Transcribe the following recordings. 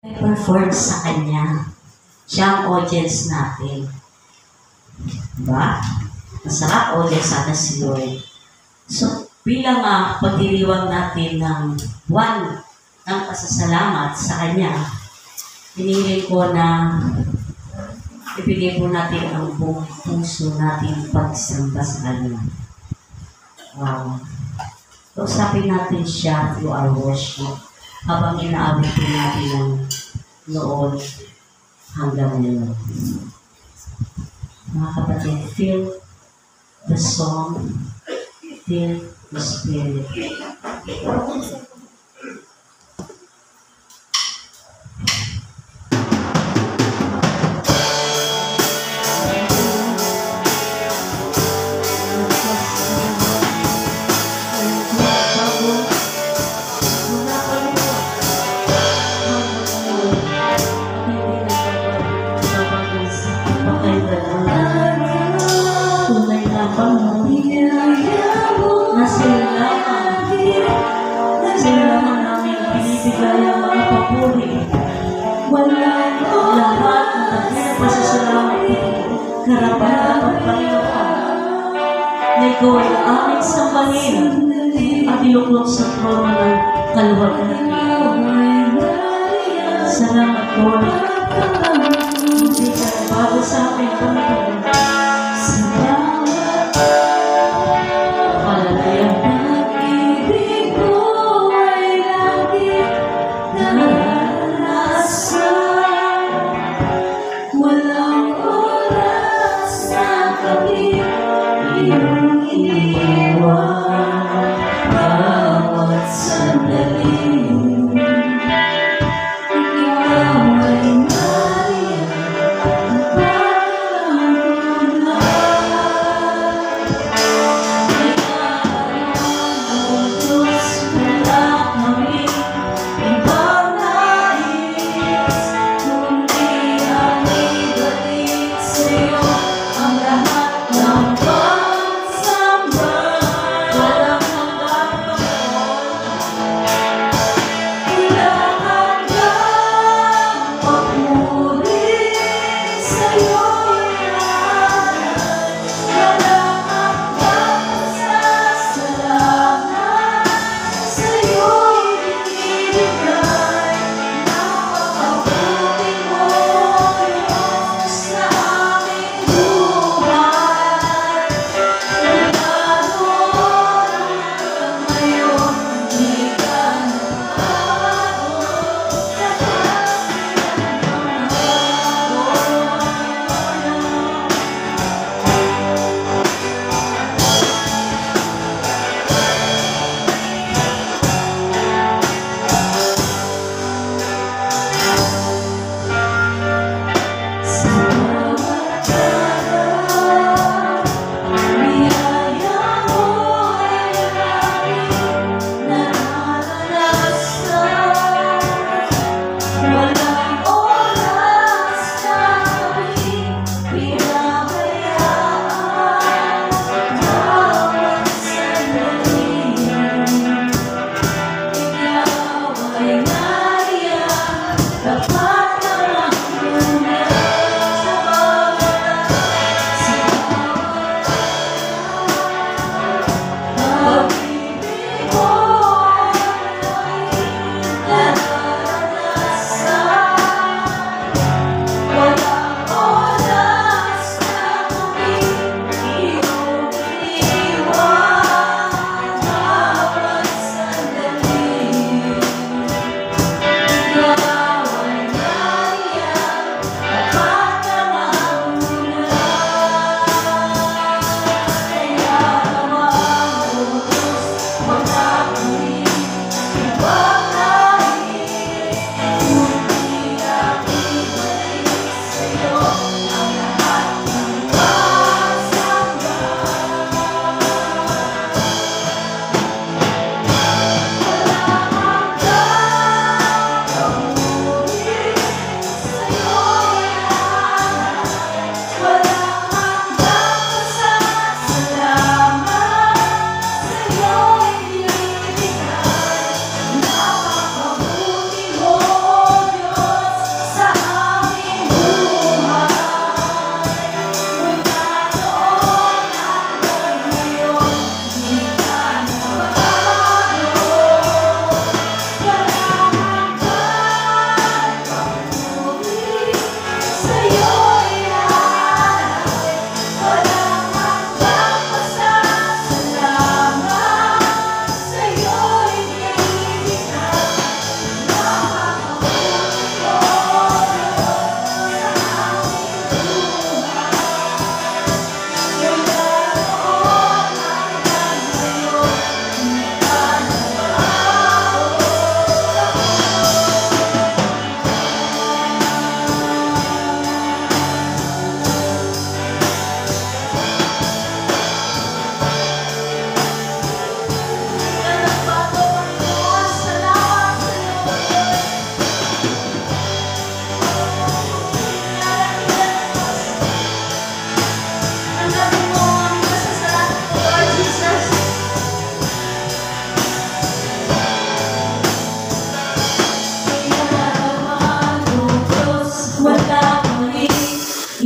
Perform sa Kanya. Siya ang audience natin. Diba? Masarap audience sana si Lord. So, bilang pagdiriwang natin ng buwan ng pasasalamat sa Kanya, hinihiling ko na ibigay po natin ang buong puso natin pagsamba sa Kanya. Usapin natin siya through our worship habang inaawit po natin ng noon hanggang ngayon. Mga kapatid, feel the song, feel the Spirit. Sila namin binibigay ang mga papuri. Lahat ng tatlong pasasalamat ko, karapat at Panginoon, na ikaw ay aming sambahin at iluklok sa trono ng kaluwalhatian. Salamat, Lord. Hindi ka bago sa amin, Panginoon. Salamat. Hallelujah.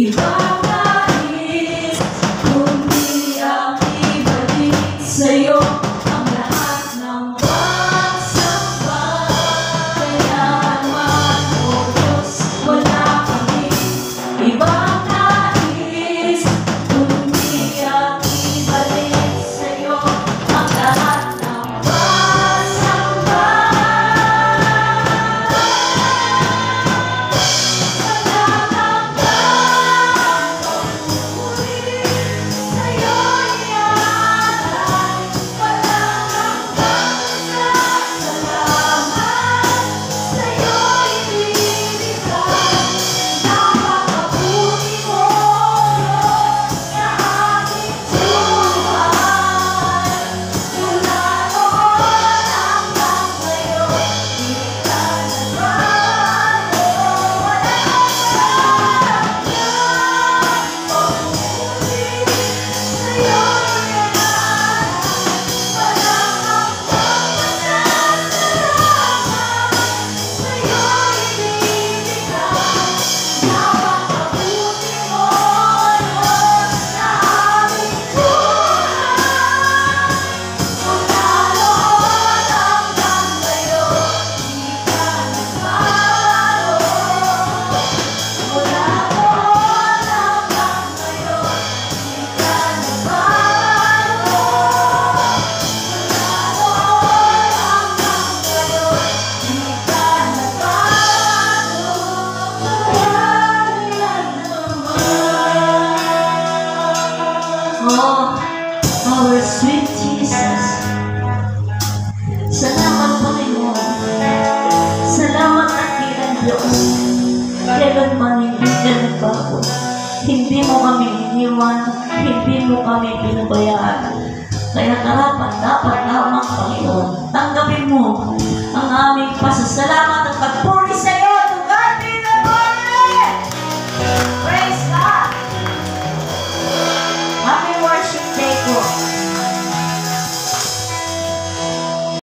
ibang nais, kundi ang ibalik sa'yo ang lahat ng pagsamba. Kaya naman, O Diyos, wala kami ibang nais, kundi ang ibalik sa'yo ang lahat ng pagsamba. Oh, our sweet Jesus. Salamat, Panginoon. Salamat at ilang Diyos. Kailanman hindi ka nagbago. Hindi mo kami iniwan. Hindi mo kami pinabayaan. Kaya dapat lamang, Panginoon, tanggapin mo ang aming pasasalamat at pagpapalala